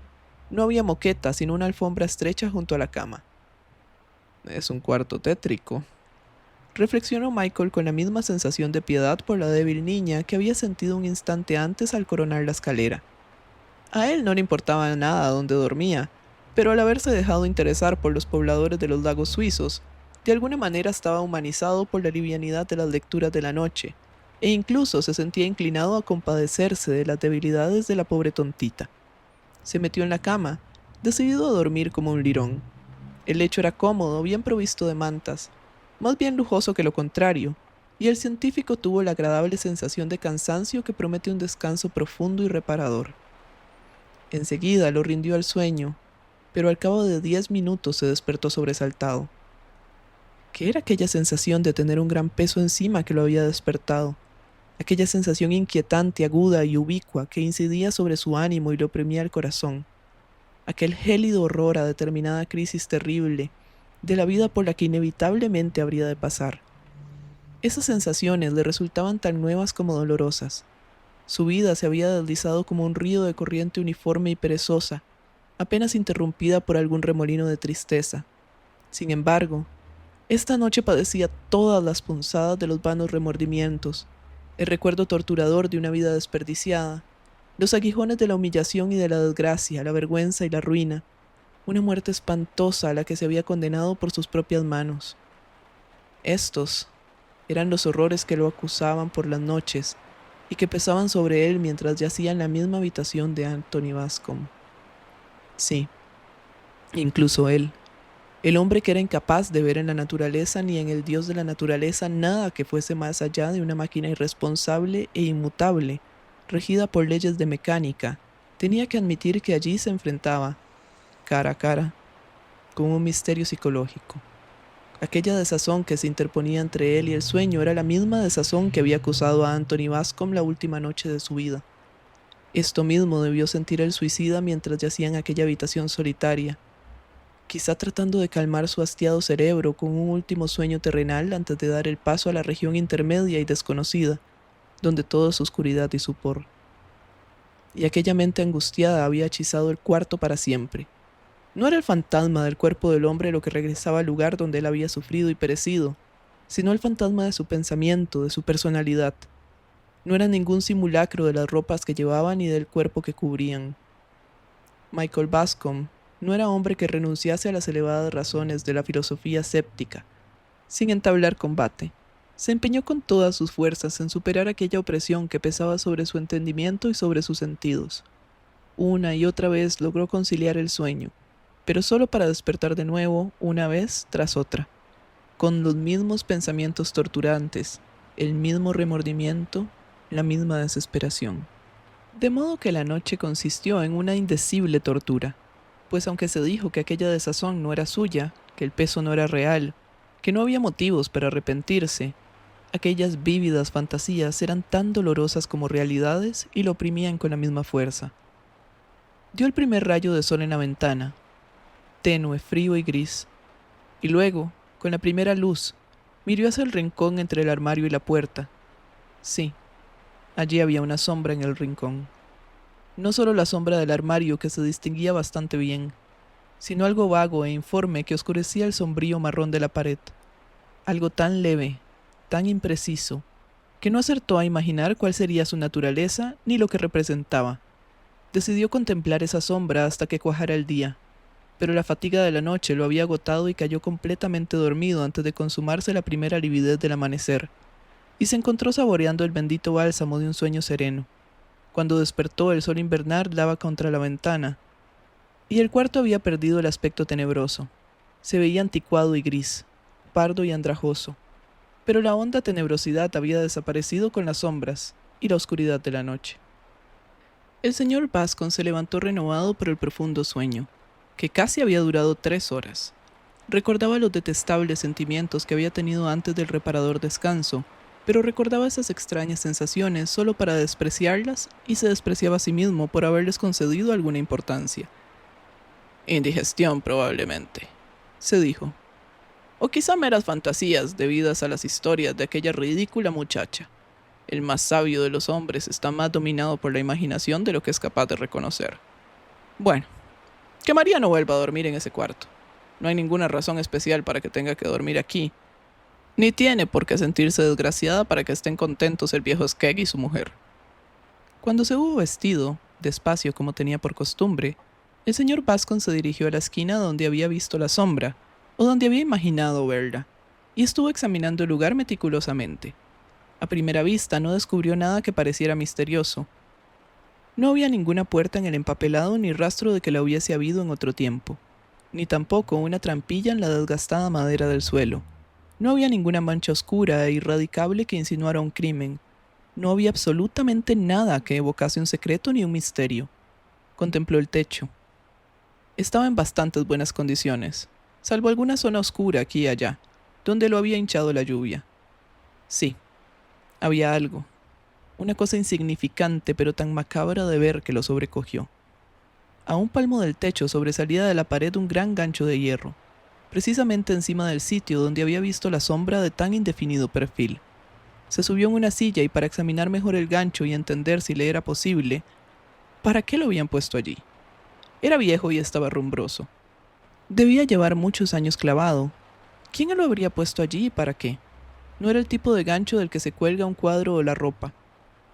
No había moqueta, sino una alfombra estrecha junto a la cama. Es un cuarto tétrico, reflexionó Michael con la misma sensación de piedad por la débil niña que había sentido un instante antes al coronar la escalera. A él no le importaba nada dónde dormía, pero al haberse dejado interesar por los pobladores de los lagos suizos, de alguna manera estaba humanizado por la livianidad de las lecturas de la noche, e incluso se sentía inclinado a compadecerse de las debilidades de la pobre tontita. Se metió en la cama, decidido a dormir como un lirón. El lecho era cómodo, bien provisto de mantas, más bien lujoso que lo contrario, y el científico tuvo la agradable sensación de cansancio que promete un descanso profundo y reparador. Enseguida lo rindió al sueño, pero al cabo de 10 minutos se despertó sobresaltado. ¿Qué era aquella sensación de tener un gran peso encima que lo había despertado? Aquella sensación inquietante, aguda y ubicua que incidía sobre su ánimo y le oprimía el corazón. Aquel gélido horror a determinada crisis terrible de la vida por la que inevitablemente habría de pasar. Esas sensaciones le resultaban tan nuevas como dolorosas. Su vida se había deslizado como un río de corriente uniforme y perezosa, apenas interrumpida por algún remolino de tristeza. Sin embargo, esta noche padecía todas las punzadas de los vanos remordimientos, el recuerdo torturador de una vida desperdiciada, los aguijones de la humillación y de la desgracia, la vergüenza y la ruina, una muerte espantosa a la que se había condenado por sus propias manos. Estos eran los horrores que lo acusaban por las noches y que pesaban sobre él mientras yacía en la misma habitación de Anthony Bascom. Sí, incluso él, el hombre que era incapaz de ver en la naturaleza ni en el Dios de la naturaleza nada que fuese más allá de una máquina irresponsable e inmutable, regida por leyes de mecánica, tenía que admitir que allí se enfrentaba, cara a cara, con un misterio psicológico. Aquella desazón que se interponía entre él y el sueño era la misma desazón que había acusado a Anthony Bascom la última noche de su vida. Esto mismo debió sentir el suicida mientras yacía en aquella habitación solitaria, quizá tratando de calmar su hastiado cerebro con un último sueño terrenal antes de dar el paso a la región intermedia y desconocida, donde todo es oscuridad y sopor. Y aquella mente angustiada había hechizado el cuarto para siempre. No era el fantasma del cuerpo del hombre lo que regresaba al lugar donde él había sufrido y perecido, sino el fantasma de su pensamiento, de su personalidad. No era ningún simulacro de las ropas que llevaban ni del cuerpo que cubrían. Michael Bascom no era hombre que renunciase a las elevadas razones de la filosofía escéptica, sin entablar combate. Se empeñó con todas sus fuerzas en superar aquella opresión que pesaba sobre su entendimiento y sobre sus sentidos. Una y otra vez logró conciliar el sueño, pero solo para despertar de nuevo, una vez tras otra, con los mismos pensamientos torturantes, el mismo remordimiento, la misma desesperación. De modo que la noche consistió en una indecible tortura. pues aunque se dijo que aquella desazón no era suya, que el peso no era real, que no había motivos para arrepentirse, aquellas vívidas fantasías eran tan dolorosas como realidades y lo oprimían con la misma fuerza. Dio el primer rayo de sol en la ventana, tenue, frío y gris, y luego, con la primera luz, miró hacia el rincón entre el armario y la puerta. Sí, allí había una sombra en el rincón. No solo la sombra del armario, que se distinguía bastante bien, sino algo vago e informe que oscurecía el sombrío marrón de la pared. Algo tan leve, tan impreciso, que no acertó a imaginar cuál sería su naturaleza ni lo que representaba. Decidió contemplar esa sombra hasta que cuajara el día, pero la fatiga de la noche lo había agotado y cayó completamente dormido antes de consumarse la primera lividez del amanecer, y se encontró saboreando el bendito bálsamo de un sueño sereno. Cuando despertó, el sol invernal daba contra la ventana, y el cuarto había perdido el aspecto tenebroso. Se veía anticuado y gris, pardo y andrajoso, pero la honda tenebrosidad había desaparecido con las sombras y la oscuridad de la noche. El señor Bascom se levantó renovado por el profundo sueño, que casi había durado 3 horas. Recordaba los detestables sentimientos que había tenido antes del reparador descanso, pero recordaba esas extrañas sensaciones solo para despreciarlas y se despreciaba a sí mismo por haberles concedido alguna importancia. Indigestión, probablemente, se dijo. O quizá meras fantasías debidas a las historias de aquella ridícula muchacha. El más sabio de los hombres está más dominado por la imaginación de lo que es capaz de reconocer. Bueno, que María no vuelva a dormir en ese cuarto. No hay ninguna razón especial para que tenga que dormir aquí, ni tiene por qué sentirse desgraciada para que estén contentos el viejo Skegg y su mujer. Cuando se hubo vestido, despacio como tenía por costumbre, el señor Bascom se dirigió a la esquina donde había visto la sombra, o donde había imaginado verla, y estuvo examinando el lugar meticulosamente. A primera vista no descubrió nada que pareciera misterioso. No había ninguna puerta en el empapelado ni rastro de que la hubiese habido en otro tiempo, ni tampoco una trampilla en la desgastada madera del suelo. No había ninguna mancha oscura e irradicable que insinuara un crimen. No había absolutamente nada que evocase un secreto ni un misterio. Contempló el techo. Estaba en bastantes buenas condiciones, salvo alguna zona oscura aquí y allá, donde lo había hinchado la lluvia. Sí, había algo, una cosa insignificante pero tan macabra de ver que lo sobrecogió. A un palmo del techo sobresalía de la pared un gran gancho de hierro, precisamente encima del sitio donde había visto la sombra de tan indefinido perfil. Se subió en una silla y para examinar mejor el gancho y entender si le era posible, ¿para qué lo habían puesto allí? Era viejo y estaba rumbroso. Debía llevar muchos años clavado. ¿Quién lo habría puesto allí y para qué? No era el tipo de gancho del que se cuelga un cuadro o la ropa.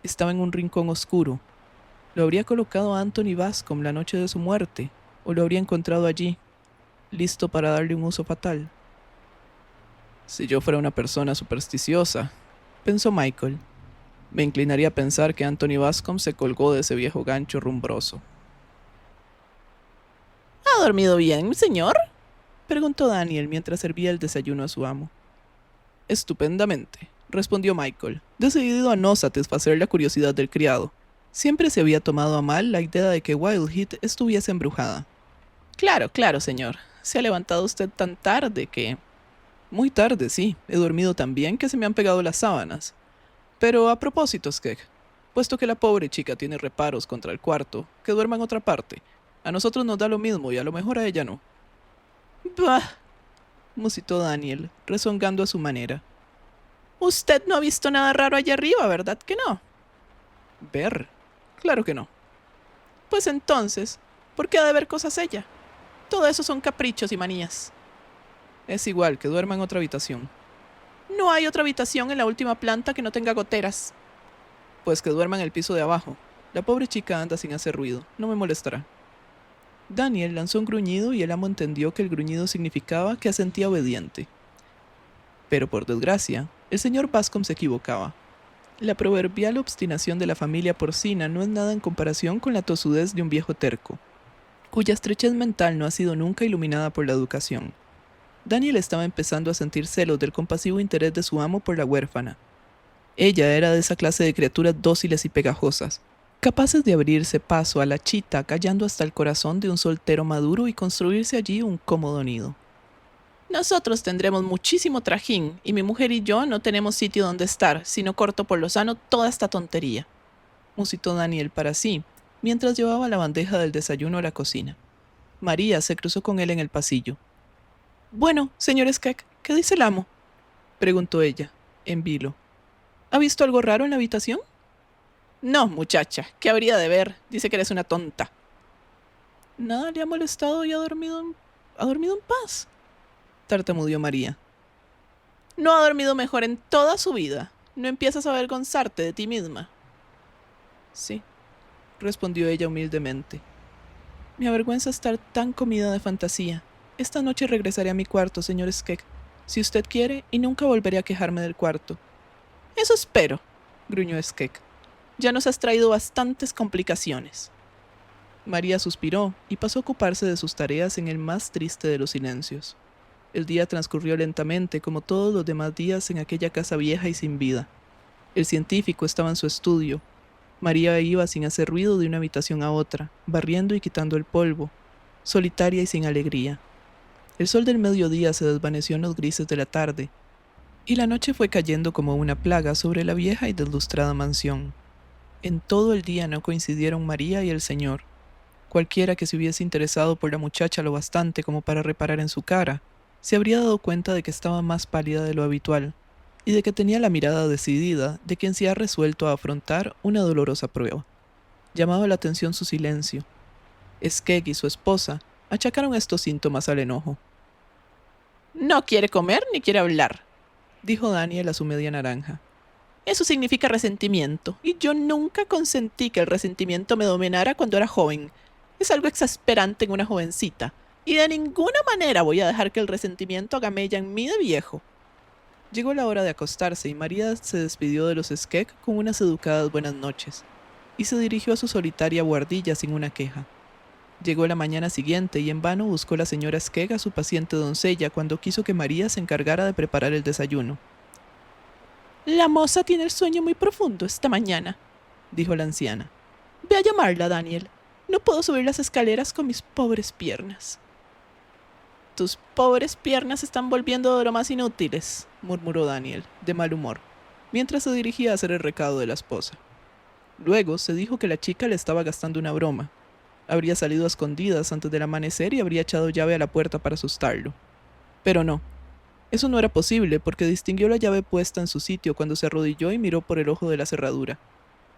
Estaba en un rincón oscuro. ¿Lo habría colocado Anthony Bascom la noche de su muerte? ¿O lo habría encontrado allí, listo para darle un uso fatal? Si yo fuera una persona supersticiosa, pensó Michael, me inclinaría a pensar que Anthony Bascom se colgó de ese viejo gancho rumbroso. ¿Ha dormido bien, señor?, preguntó Daniel mientras servía el desayuno a su amo. Estupendamente, respondió Michael, decidido a no satisfacer la curiosidad del criado. Siempre se había tomado a mal la idea de que Wildheath estuviese embrujada. Claro, claro, señor. Se ha levantado usted tan tarde que... Muy tarde, sí. He dormido tan bien que se me han pegado las sábanas. Pero a propósito, Skegg, puesto que la pobre chica tiene reparos contra el cuarto, que duerma en otra parte. A nosotros nos da lo mismo y a lo mejor a ella no. Bah, musitó Daniel, rezongando a su manera. Usted no ha visto nada raro allá arriba, ¿verdad que no? ¿Ver? Claro que no. Pues entonces, ¿por qué ha de ver cosas ella? Todo eso son caprichos y manías. Es igual, que duerma en otra habitación. No hay otra habitación en la última planta que no tenga goteras. Pues que duerma en el piso de abajo. La pobre chica anda sin hacer ruido, no me molestará. Daniel lanzó un gruñido y el amo entendió que el gruñido significaba que asentía obediente. Pero por desgracia, el señor Bascom se equivocaba. La proverbial obstinación de la familia porcina no es nada en comparación con la tosudez de un viejo terco, cuya estrechez mental no ha sido nunca iluminada por la educación. Daniel estaba empezando a sentir celos del compasivo interés de su amo por la huérfana. Ella era de esa clase de criaturas dóciles y pegajosas, capaces de abrirse paso a la chita callando hasta el corazón de un soltero maduro y construirse allí un cómodo nido. Nosotros tendremos muchísimo trajín y mi mujer y yo no tenemos sitio donde estar, sino corto por lo sano toda esta tontería, musitó Daniel para sí, mientras llevaba la bandeja del desayuno a la cocina. María se cruzó con él en el pasillo. Bueno, señor Skek, ¿qué dice el amo?, preguntó ella, en vilo. ¿Ha visto algo raro en la habitación? No, muchacha, ¿qué habría de ver? Dice que eres una tonta. ¿Nada le ha molestado y ha dormido en paz?, tartamudeó María. No ha dormido mejor en toda su vida. ¿No empiezas a avergonzarte de ti misma? Sí, respondió ella humildemente. Me avergüenza estar tan comida de fantasía. Esta noche regresaré a mi cuarto, señor Skek, si usted quiere, y nunca volveré a quejarme del cuarto. Eso espero, gruñó Skek. Ya nos has traído bastantes complicaciones. María suspiró y pasó a ocuparse de sus tareas en el más triste de los silencios. El día transcurrió lentamente como todos los demás días en aquella casa vieja y sin vida. El científico estaba en su estudio. María iba sin hacer ruido de una habitación a otra, barriendo y quitando el polvo, solitaria y sin alegría. El sol del mediodía se desvaneció en los grises de la tarde, y la noche fue cayendo como una plaga sobre la vieja y deslustrada mansión. En todo el día no coincidieron María y el señor. Cualquiera que se hubiese interesado por la muchacha lo bastante como para reparar en su cara, se habría dado cuenta de que estaba más pálida de lo habitual, y de que tenía la mirada decidida de quien se ha resuelto a afrontar una dolorosa prueba. Llamaba la atención su silencio. Skek y su esposa achacaron estos síntomas al enojo. No quiere comer ni quiere hablar, dijo Daniel a su media naranja. Eso significa resentimiento, y yo nunca consentí que el resentimiento me dominara cuando era joven. Es algo exasperante en una jovencita, y de ninguna manera voy a dejar que el resentimiento haga mella en mí de viejo. Llegó la hora de acostarse y María se despidió de los Skek con unas educadas buenas noches, y se dirigió a su solitaria buhardilla sin una queja. Llegó la mañana siguiente y en vano buscó la señora Skek a su paciente doncella cuando quiso que María se encargara de preparar el desayuno. La moza tiene el sueño muy profundo esta mañana, dijo la anciana. Ve a llamarla, Daniel. No puedo subir las escaleras con mis pobres piernas. Tus pobres piernas se están volviendo de lo más inútiles, murmuró Daniel, de mal humor, mientras se dirigía a hacer el recado de la esposa. Luego se dijo que la chica le estaba gastando una broma. Habría salido a escondidas antes del amanecer y habría echado llave a la puerta para asustarlo. Pero no. Eso no era posible porque distinguió la llave puesta en su sitio cuando se arrodilló y miró por el ojo de la cerradura.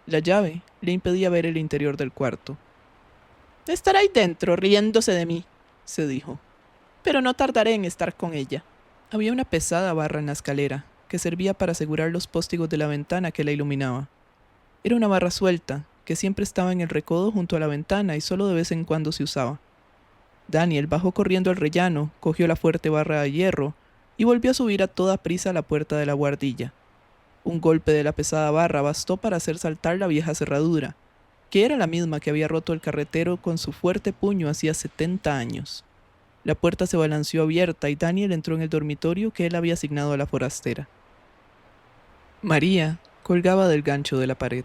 La llave le impedía ver el interior del cuarto. Estará ahí dentro, riéndose de mí, se dijo. Pero no tardaré en estar con ella. Había una pesada barra en la escalera, que servía para asegurar los póstigos de la ventana que la iluminaba. Era una barra suelta, que siempre estaba en el recodo junto a la ventana y solo de vez en cuando se usaba. Daniel bajó corriendo al rellano, cogió la fuerte barra de hierro y volvió a subir a toda prisa a la puerta de la buhardilla. Un golpe de la pesada barra bastó para hacer saltar la vieja cerradura, que era la misma que había roto el carretero con su fuerte puño hacía 70 años. La puerta se balanceó abierta y Daniel entró en el dormitorio que él había asignado a la forastera. María colgaba del gancho de la pared.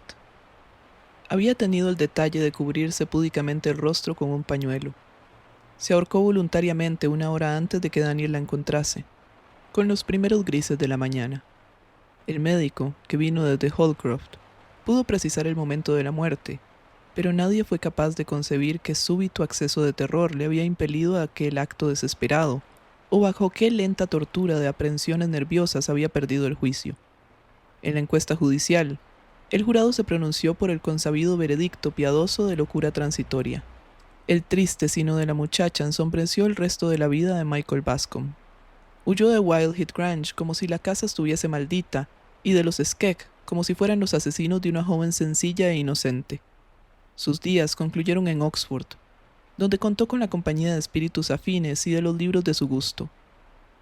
Había tenido el detalle de cubrirse púdicamente el rostro con un pañuelo. Se ahorcó voluntariamente una hora antes de que Daniel la encontrase, con los primeros grises de la mañana. El médico, que vino desde Holcroft, pudo precisar el momento de la muerte, pero nadie fue capaz de concebir qué súbito acceso de terror le había impelido a aquel acto desesperado, o bajo qué lenta tortura de aprensiones nerviosas había perdido el juicio. En la encuesta judicial, el jurado se pronunció por el consabido veredicto piadoso de locura transitoria. El triste sino de la muchacha ensombreció el resto de la vida de Michael Bascom. Huyó de Wildhead Grange como si la casa estuviese maldita, y de los Skek como si fueran los asesinos de una joven sencilla e inocente. Sus días concluyeron en Oxford, donde contó con la compañía de espíritus afines y de los libros de su gusto.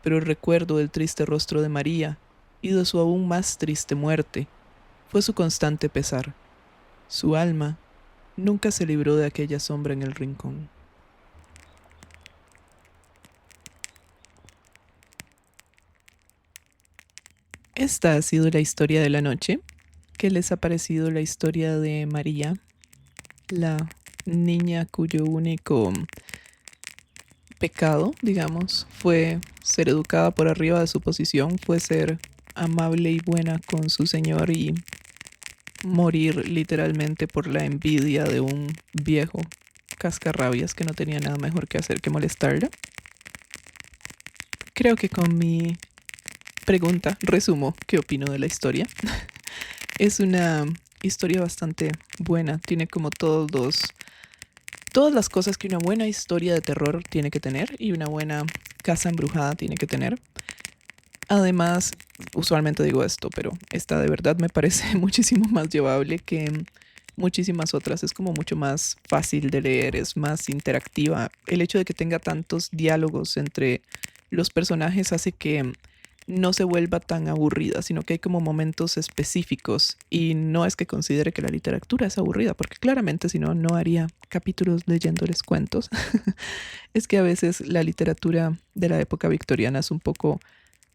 Pero el recuerdo del triste rostro de María y de su aún más triste muerte fue su constante pesar. Su alma nunca se libró de aquella sombra en el rincón. Esta ha sido la historia de la noche. ¿Qué les ha parecido la historia de María la niña cuyo único pecado, digamos, fue ser educada por arriba de su posición, fue ser amable y buena con su señor y morir literalmente por la envidia de un viejo cascarrabias que no tenía nada mejor que hacer que molestarla. Creo que con mi pregunta resumo qué opino de la historia. Es una historia bastante buena, tiene como todas las cosas que una buena historia de terror tiene que tener y una buena casa embrujada tiene que tener. Además, usualmente digo esto, pero esta de verdad me parece muchísimo más llevable que muchísimas otras. Es como mucho más fácil de leer, es más interactiva. El hecho de que tenga tantos diálogos entre los personajes hace que no se vuelva tan aburrida, sino que hay como momentos específicos y no es que considere que la literatura es aburrida, porque claramente si no, no haría capítulos leyéndoles cuentos. Es que a veces la literatura de la época victoriana es un poco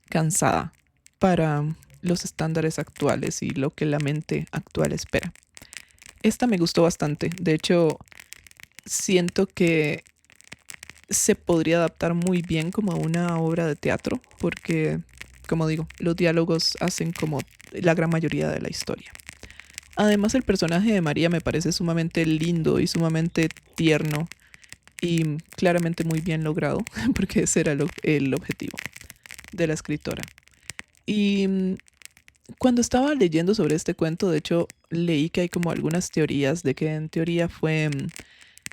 cansada para los estándares actuales y lo que la mente actual espera. Esta me gustó bastante, de hecho siento que se podría adaptar muy bien como a una obra de teatro, porque, como digo, los diálogos hacen como la gran mayoría de la historia. Además, el personaje de María me parece sumamente lindo y sumamente tierno y claramente muy bien logrado, porque ese era el objetivo de la escritora. Y cuando estaba leyendo sobre este cuento, de hecho, leí que hay como algunas teorías de que en teoría fue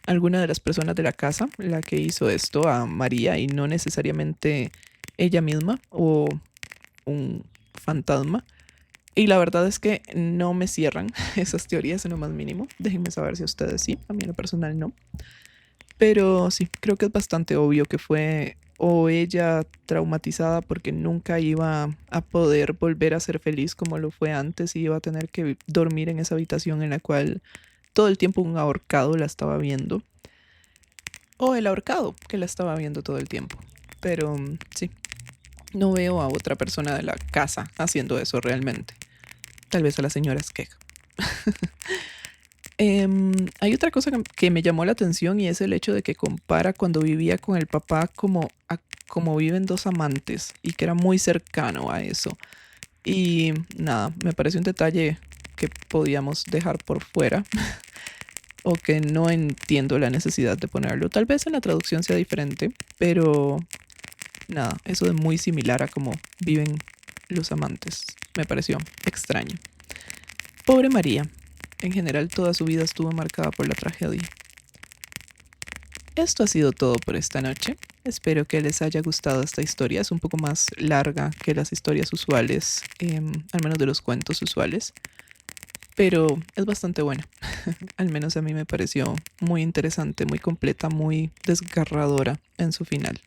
alguna de las personas de la casa la que hizo esto a María y no necesariamente ella misma o un fantasma. Y la verdad es que no me cierran esas teorías en lo más mínimo. Déjenme saber si a ustedes sí, a mí en lo personal no. Pero sí, creo que es bastante obvio que fue o ella traumatizada porque nunca iba a poder volver a ser feliz como lo fue antes y iba a tener que dormir en esa habitación en la cual todo el tiempo un ahorcado la estaba viendo. O el ahorcado que la estaba viendo todo el tiempo. Pero sí, no veo a otra persona de la casa haciendo eso realmente. Tal vez a la señora Skeg. Hay otra cosa que me llamó la atención y es el hecho de que compara cuando vivía con el papá como viven dos amantes y que era muy cercano a eso. Y nada, me parece un detalle que podíamos dejar por fuera o que no entiendo la necesidad de ponerlo. Tal vez en la traducción sea diferente, pero nada, eso de muy similar a cómo viven los amantes me pareció extraño. Pobre María. En general, toda su vida estuvo marcada por la tragedia. Esto ha sido todo por esta noche. Espero que les haya gustado esta historia. Es un poco más larga que las historias usuales, al menos de los cuentos usuales. Pero es bastante buena. Al menos a mí me pareció muy interesante, muy completa, muy desgarradora en su final.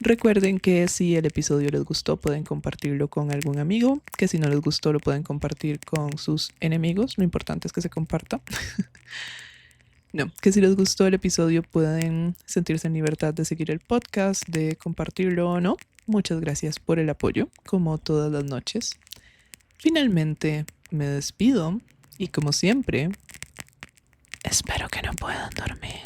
Recuerden que si el episodio les gustó pueden compartirlo con algún amigo, que si no les gustó lo pueden compartir con sus enemigos, lo importante es que se comparta. No, que si les gustó el episodio pueden sentirse en libertad de seguir el podcast, de compartirlo o no. Muchas gracias por el apoyo, como todas las noches. Finalmente me despido y como siempre, espero que no puedan dormir.